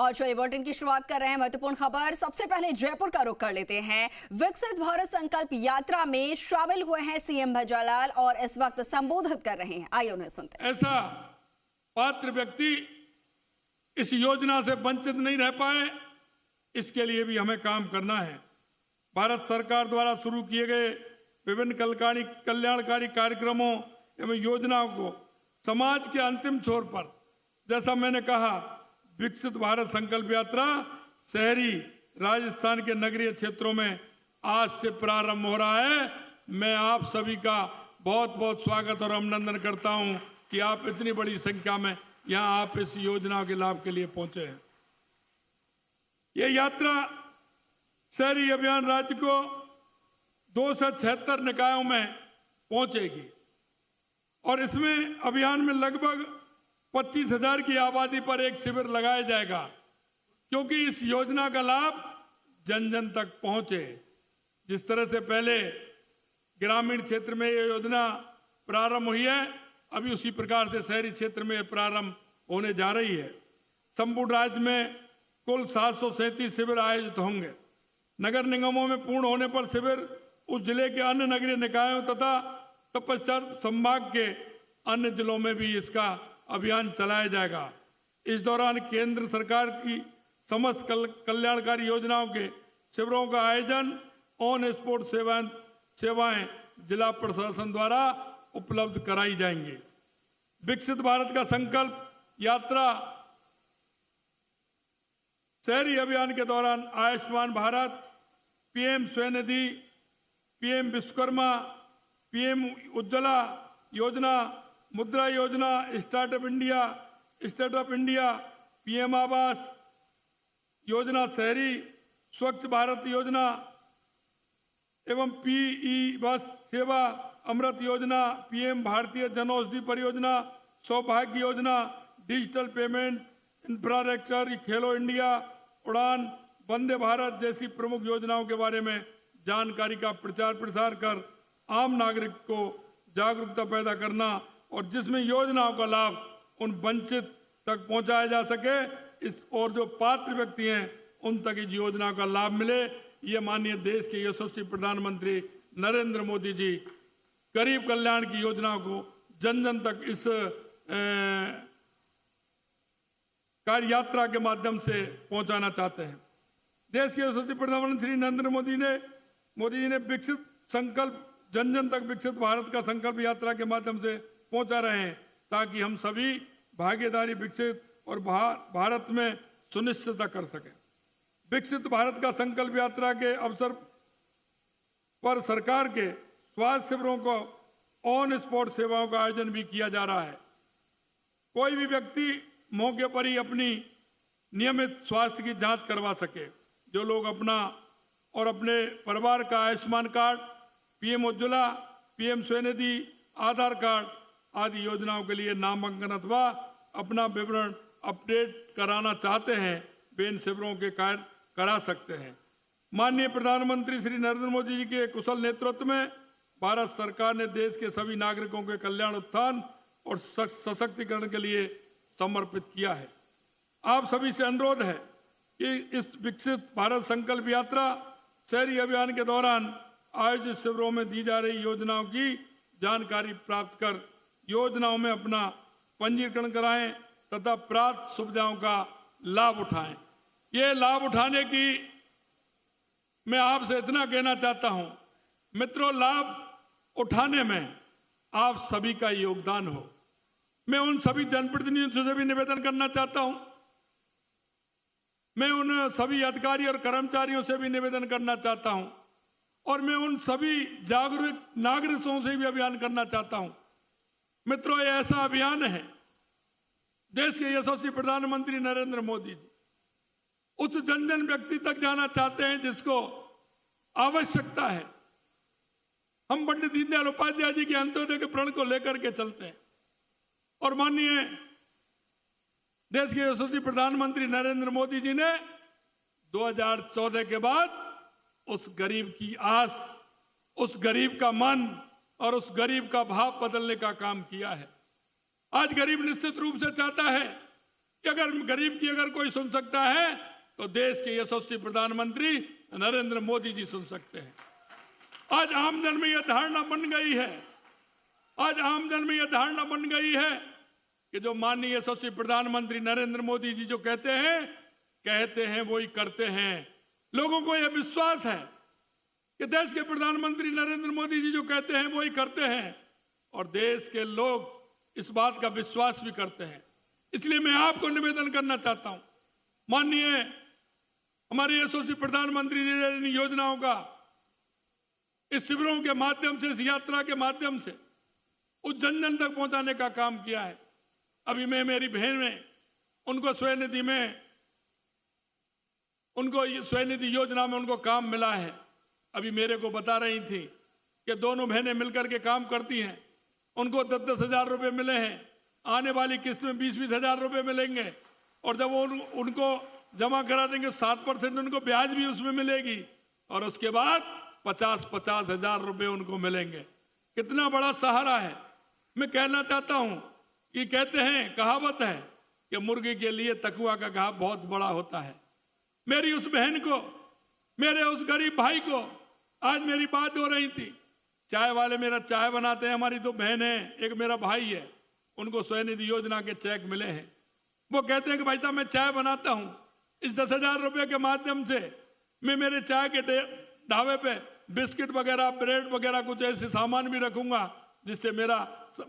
और चलिए बुलेटिन की शुरुआत कर रहे हैं। महत्वपूर्ण खबर सबसे पहले जयपुर का रुख कर लेते हैं। विकसित भारत संकल्प यात्रा में शामिल हुए हैं सीएम भंवरलाल और इस वक्त संबोधित कर रहे हैं। आइए उन्हें सुनते हैं। ऐसा पात्र व्यक्ति इस योजना से वंचित नहीं रह पाए, इसके लिए भी हमें काम करना है। भारत सरकार द्वारा शुरू किए गए विभिन्न कल्याणकारी कार्यक्रमों एवं योजनाओं को समाज के अंतिम छोर पर, जैसा मैंने कहा, विकसित भारत संकल्प यात्रा शहरी राजस्थान के नगरीय क्षेत्रों में आज से प्रारंभ हो रहा है। मैं आप सभी का बहुत बहुत स्वागत और अभिनंदन करता हूं कि आप इतनी बड़ी संख्या में यहां आप इस योजना के लाभ के लिए पहुंचे हैं। ये यात्रा शहरी अभियान राज्य को 276 निकायों में पहुंचेगी और इसमें अभियान में लगभग 25,000 की आबादी पर एक शिविर लगाया जाएगा, क्योंकि इस योजना का लाभ जन जन तक पहुंचे। जिस तरह से पहले ग्रामीण क्षेत्र में ये योजना प्रारंभ हुई है, अभी उसी प्रकार से शहरी क्षेत्र में प्रारंभ होने जा रही है। संपूर्ण राज्य में कुल 737 शिविर आयोजित होंगे। नगर निगमों में पूर्ण होने पर शिविर उस जिले के अन्य नगरीय निकायों तथा तत्पश्चात संभाग के अन्य जिलों में भी इसका अभियान चलाया जाएगा। इस दौरान केंद्र सरकार की समस्त कल्याणकारी योजनाओं के शिविरों का आयोजन ऑन स्पॉट सेवाएं जिला प्रशासन द्वारा उपलब्ध कराई जाएंगी। विकसित भारत का संकल्प यात्रा शहरी अभियान के दौरान Ayushman Bharat, PM Svanidhi, PM Vishwakarma, PM Ujjwala योजना, मुद्रा योजना, startup India, PM Awas Yojana, शहरी स्वच्छ भारत योजना एवं पीई बस सेवा, अमृत योजना, पीएम भारतीय जनौषधि परियोजना, सौभाग्य योजना, डिजिटल पेमेंट इंफ्रास्ट्रक्चर, खेलो इंडिया, उड़ान, वंदे भारत जैसी प्रमुख योजनाओं के बारे में जानकारी का प्रचार प्रसार कर आम नागरिक को जागरूकता पैदा करना और जिसमें योजनाओं का लाभ उन वंचित तक पहुंचाया जा सके, इस और जो पात्र व्यक्ति हैं उन तक इस योजना का लाभ मिले, ये माननीय देश के यशस्वी प्रधानमंत्री नरेंद्र मोदी जी गरीब कल्याण की योजनाओं को जन जन तक इस कार्य यात्रा के माध्यम से पहुंचाना चाहते हैं। देश के यशस्वी प्रधानमंत्री नरेंद्र मोदी जी ने विकसित संकल्प जन जन तक विकसित भारत का संकल्प यात्रा के माध्यम से पहुंचा रहे हैं, ताकि हम सभी भागीदारी विकसित और भारत में सुनिश्चित कर सकें। विकसित भारत का संकल्प यात्रा के अवसर पर सरकार के स्वास्थ्य शिविरों को ऑन स्पॉट सेवाओं का आयोजन भी किया जा रहा है। कोई भी व्यक्ति मौके पर ही अपनी नियमित स्वास्थ्य की जांच करवा सके। जो लोग अपना और अपने परिवार का Ayushman card, PM Ujjwala, PM Swanidhi, Aadhaar card आदि योजनाओं के लिए नामांकन अथवा अपना विवरण अपडेट कराना चाहते हैं, वे इन शिविरों के कार्य करा सकते हैं। माननीय प्रधानमंत्री श्री नरेंद्र मोदी जी के कुशल नेतृत्व में भारत सरकार ने देश के सभी नागरिकों के कल्याण, उत्थान और सशक्तिकरण के लिए समर्पित किया है। आप सभी से अनुरोध है कि इस विकसित भारत संकल्प यात्रा शहरी अभियान के दौरान आयोजित शिविरों में दी जा रही योजनाओं की जानकारी प्राप्त कर योजनाओं में अपना पंजीकरण कराएं तथा प्राप्त सुविधाओं का लाभ उठाएं। ये लाभ उठाने की मैं आपसे इतना कहना चाहता हूं, मित्रों, लाभ उठाने में आप सभी का योगदान हो। मैं उन सभी जनप्रतिनिधियों से भी निवेदन करना चाहता हूं, मैं उन सभी अधिकारी और कर्मचारियों से भी निवेदन करना चाहता हूं और मैं उन सभी जागरूक नागरिकों से भी अभियान करना चाहता हूं। मित्रों, ये ऐसा अभियान है, देश के यशस्वी प्रधानमंत्री नरेंद्र मोदी जी उस जन जन व्यक्ति तक जाना चाहते हैं जिसको आवश्यकता है। हम पंडित दीनदयाल उपाध्याय जी के अंत्योदय के प्रण को लेकर के चलते हैं और माननीय देश के यशस्वी प्रधानमंत्री नरेंद्र मोदी जी ने 2014 के बाद उस गरीब की आस, उस गरीब का मन और उस गरीब का भाव बदलने का काम किया है। आज गरीब निश्चित रूप से चाहता है कि अगर गरीब की अगर कोई सुन सकता है तो देश के यशस्वी प्रधानमंत्री नरेंद्र मोदी जी सुन सकते हैं। आज आमजन में यह धारणा बन गई है, आज आमजन में यह धारणा बन गई है कि जो माननीय यशस्वी प्रधानमंत्री नरेंद्र मोदी जी जो कहते हैं वही करते हैं। लोगों को यह विश्वास है कि देश के प्रधानमंत्री नरेंद्र मोदी जी जो कहते हैं वही करते हैं, और देश के लोग इस बात का विश्वास भी करते हैं। इसलिए मैं आपको निवेदन करना चाहता हूं, माननीय हमारे यशस्वी प्रधानमंत्री जी ने इन योजनाओं का इस शिविरों के माध्यम से, इस यात्रा के माध्यम से उस जन जन तक पहुंचाने का काम किया है। अभी मैं मेरी बहन में उनको स्वनिधि योजना में उनको काम मिला है। अभी मेरे को बता रही थी कि दोनों बहनें मिलकर के काम करती हैं, उनको 10-10 हजार रुपये मिले हैं। आने वाली किस्त में 20-20 हजार रुपये मिलेंगे, और जब वो उनको जमा करा देंगे 7% उनको ब्याज भी उसमें मिलेगी, और उसके बाद 50-50 हजार रुपये उनको मिलेंगे। कितना बड़ा सहारा है। मैं कहना चाहता हूं कि कहते हैं, कहावत है कि मुर्गी के लिए तकुआ का घाव बहुत बड़ा होता है। मेरी उस बहन को, मेरे उस गरीब भाई को, आज मेरी बात हो रही थी, चाय वाले मेरा चाय बनाते हैं, हमारी दो बहन है, एक मेरा भाई है, उनको स्वनिधि योजना के चेक मिले हैं। वो कहते हैं कि भाई साहब मैं चाय बनाता हूं, इस 10,000 रुपये के माध्यम से मैं मेरे चाय के ढाबे पे बिस्किट वगैरह, ब्रेड वगैरह कुछ ऐसे सामान भी रखूंगा, जिससे मेरा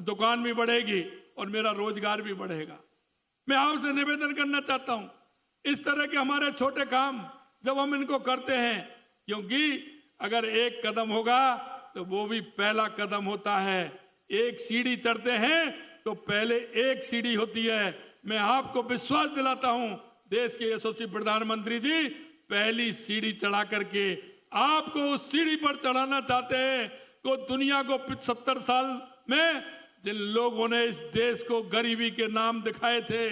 दुकान भी बढ़ेगी और मेरा रोजगार भी बढ़ेगा। मैं आपसे निवेदन करना चाहता हूं, इस तरह के हमारे छोटे काम जब हम इनको करते हैं, क्योंकि अगर एक कदम होगा तो वो भी पहला कदम होता है। एक सीढ़ी चढ़ते हैं तो पहले एक सीढ़ी होती है। मैं आपको विश्वास दिलाता हूं, देश के यशस्वी प्रधानमंत्री जी पहली सीढ़ी चढ़ा करके आपको उस सीढ़ी पर चढ़ाना चाहते हैं। तो दुनिया को 70 साल में जिन लोगों ने इस देश को गरीबी के नाम दिखाए थे,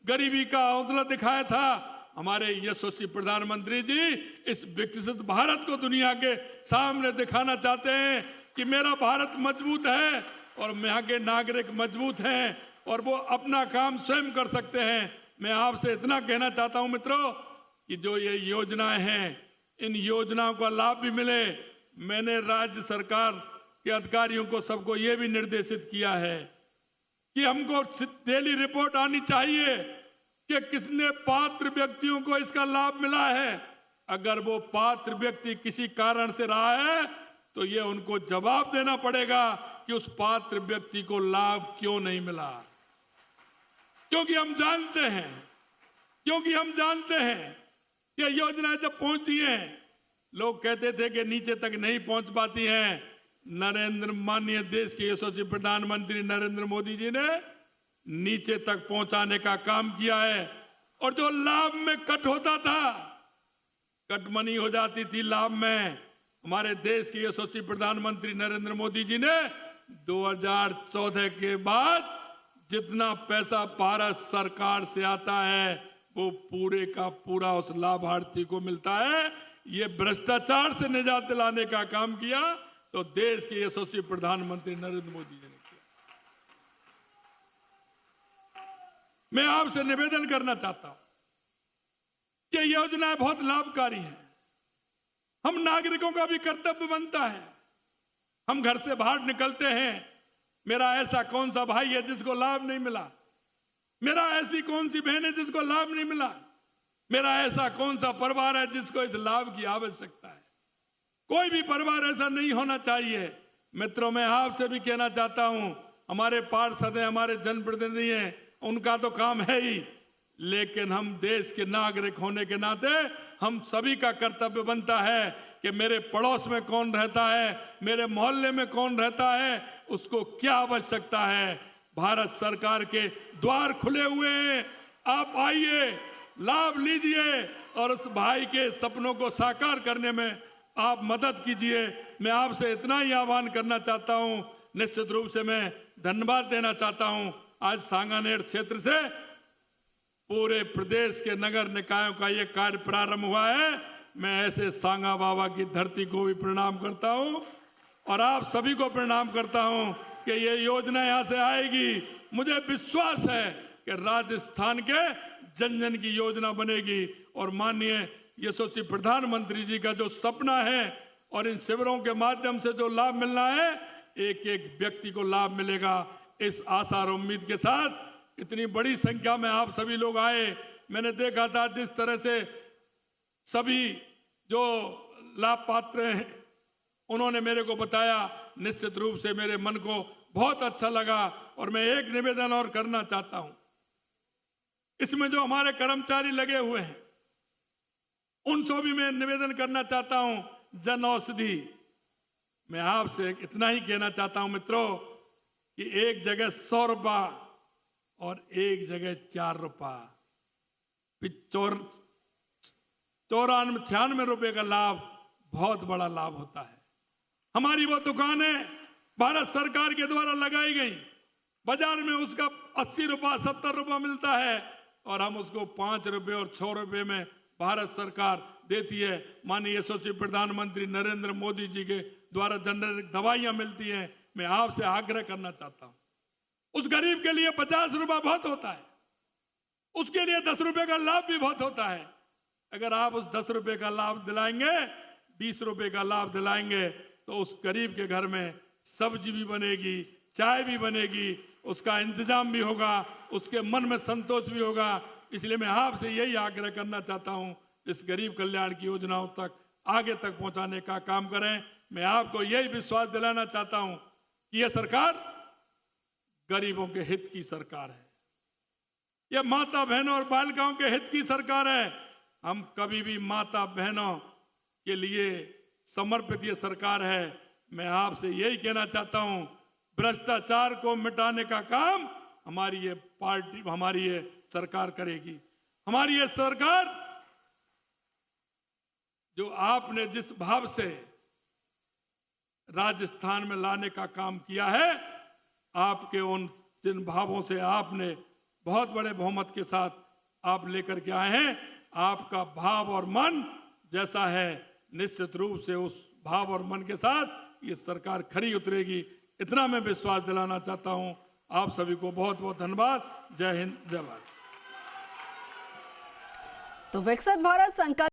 गरीबी का हौसला दिखाया था, हमारे यशस्वी प्रधानमंत्री जी इस विकसित भारत को दुनिया के सामने दिखाना चाहते हैं कि मेरा भारत मजबूत है और यहाँ के नागरिक मजबूत हैं और वो अपना काम स्वयं कर सकते हैं। मैं आपसे इतना कहना चाहता हूं मित्रों कि जो ये योजनाएं हैं, इन योजनाओं का लाभ भी मिले। मैंने राज्य सरकार के अधिकारियों को सबको ये भी निर्देशित किया है कि हमको डेली रिपोर्ट आनी चाहिए कि किसने पात्र व्यक्तियों को इसका लाभ मिला है। अगर वो पात्र व्यक्ति किसी कारण से रहा है तो ये उनको जवाब देना पड़ेगा कि उस पात्र व्यक्ति को लाभ क्यों नहीं मिला। क्योंकि हम जानते हैं कि योजनाएं जब पहुंचती हैं, लोग कहते थे कि नीचे तक नहीं पहुंच पाती हैं। माननीय देश के यशस्वी प्रधानमंत्री नरेंद्र मोदी जी ने नीचे तक पहुंचाने का काम किया है। और जो लाभ में कट होता था, कटमनी हो जाती थी लाभ में, हमारे देश के यशस्वी प्रधानमंत्री नरेंद्र मोदी जी ने 2014 के बाद जितना पैसा भारत सरकार से आता है वो पूरे का पूरा उस लाभार्थी को मिलता है। ये भ्रष्टाचार से निजात दिलाने का काम किया तो देश के यशस्वी प्रधानमंत्री नरेंद्र मोदी जी ने किया। मैं आपसे निवेदन करना चाहता हूं कि योजनाएं बहुत लाभकारी हैं। हम नागरिकों का भी कर्तव्य बनता है। हम घर से बाहर निकलते हैं, मेरा ऐसा कौन सा भाई है जिसको लाभ नहीं मिला, मेरा ऐसी कौन सी बहन है जिसको लाभ नहीं मिला, मेरा ऐसा कौन सा परिवार है जिसको इस लाभ की आवश्यकता है। कोई भी परिवार ऐसा नहीं होना चाहिए। मित्रों, मैं आपसे भी कहना चाहता हूं, हमारे पार्षद हैं, हमारे जनप्रतिनिधि हैं, उनका तो काम है ही, लेकिन हम देश के नागरिक होने के नाते हम सभी का कर्तव्य बनता है कि मेरे पड़ोस में कौन रहता है, मेरे मोहल्ले में कौन रहता है, उसको क्या आवश्यकता है। भारत सरकार के द्वार खुले हुए हैं, आप आइए, लाभ लीजिए और उस भाई के सपनों को साकार करने में आप मदद कीजिए। मैं आपसे इतना ही आह्वान करना चाहता हूं। निश्चित रूप से मैं धन्यवाद देना चाहता हूं। आज सांगानेर क्षेत्र से पूरे प्रदेश के नगर निकायों का ये कार्य प्रारंभ हुआ है। मैं ऐसे सांगा बाबा की धरती को भी प्रणाम करता हूं और आप सभी को प्रणाम करता हूं कि ये योजना यहां से आएगी। मुझे विश्वास है कि राजस्थान के जन जन की योजना बनेगी और माननीय यशस्वी प्रधानमंत्री जी का जो सपना है और इन शिविरों के माध्यम से जो लाभ मिलना है, एक एक व्यक्ति को लाभ मिलेगा। इस आशा और उम्मीद के साथ इतनी बड़ी संख्या में आप सभी लोग आए। मैंने देखा था जिस तरह से सभी जो लाभ पात्र हैं उन्होंने मेरे को बताया, निश्चित रूप से मेरे मन को बहुत अच्छा लगा। और मैं एक निवेदन और करना चाहता हूं, इसमें जो हमारे कर्मचारी लगे हुए हैं उनसे भी मैं निवेदन करना चाहता हूं। जन औषधि, मैं आपसे इतना ही कहना चाहता हूं मित्रों कि एक जगह 100 रुपया और एक जगह 4 रुपया, 94-96 रुपए का लाभ बहुत बड़ा लाभ होता है। हमारी वो दुकानें भारत सरकार के द्वारा लगाई गई, बाजार में उसका 80 रुपया 70 रुपया मिलता है और हम उसको 5 रुपए और 6 रुपए में भारत सरकार देती है। माननीय यशस्वी प्रधानमंत्री नरेंद्र मोदी जी के द्वारा जेनेरिक दवाइयां मिलती हैं। मैं आपसे आग्रह करना चाहता हूं, उस गरीब के लिए 50 रुपया बहुत होता है, उसके लिए 10 रुपए का लाभ भी बहुत होता है। अगर आप उस 10 रुपए का लाभ दिलाएंगे, 20 रुपए का लाभ दिलाएंगे, तो उस गरीब के घर में सब्जी भी बनेगी, चाय भी बनेगी, उसका इंतजाम भी होगा, उसके मन में संतोष भी होगा। इसलिए मैं आपसे यही आग्रह करना चाहता हूं, इस गरीब कल्याण की योजनाओं तक आगे तक पहुंचाने का काम करें। मैं आपको यही विश्वास दिलाना चाहता हूं कि यह सरकार गरीबों के हित की सरकार है, यह माता बहनों और बालिकाओं के हित की सरकार है। हम कभी भी माता बहनों के लिए समर्पित ये सरकार है। मैं आपसे यही कहना चाहता हूं, भ्रष्टाचार को मिटाने का काम हमारी ये पार्टी, हमारी ये सरकार करेगी। हमारी ये सरकार, जो आपने जिस भाव से राजस्थान में लाने का काम किया है, आपके उन जिन भावों से आपने बहुत बड़े बहुमत के साथ आप लेकर के आए हैं, आपका भाव और मन जैसा है, निश्चित रूप से उस भाव और मन के साथ ये सरकार खरी उतरेगी। इतना मैं विश्वास दिलाना चाहता हूं। आप सभी को बहुत बहुत धन्यवाद। जय हिंद, जय भारत। तो विकसित भारत संकल्प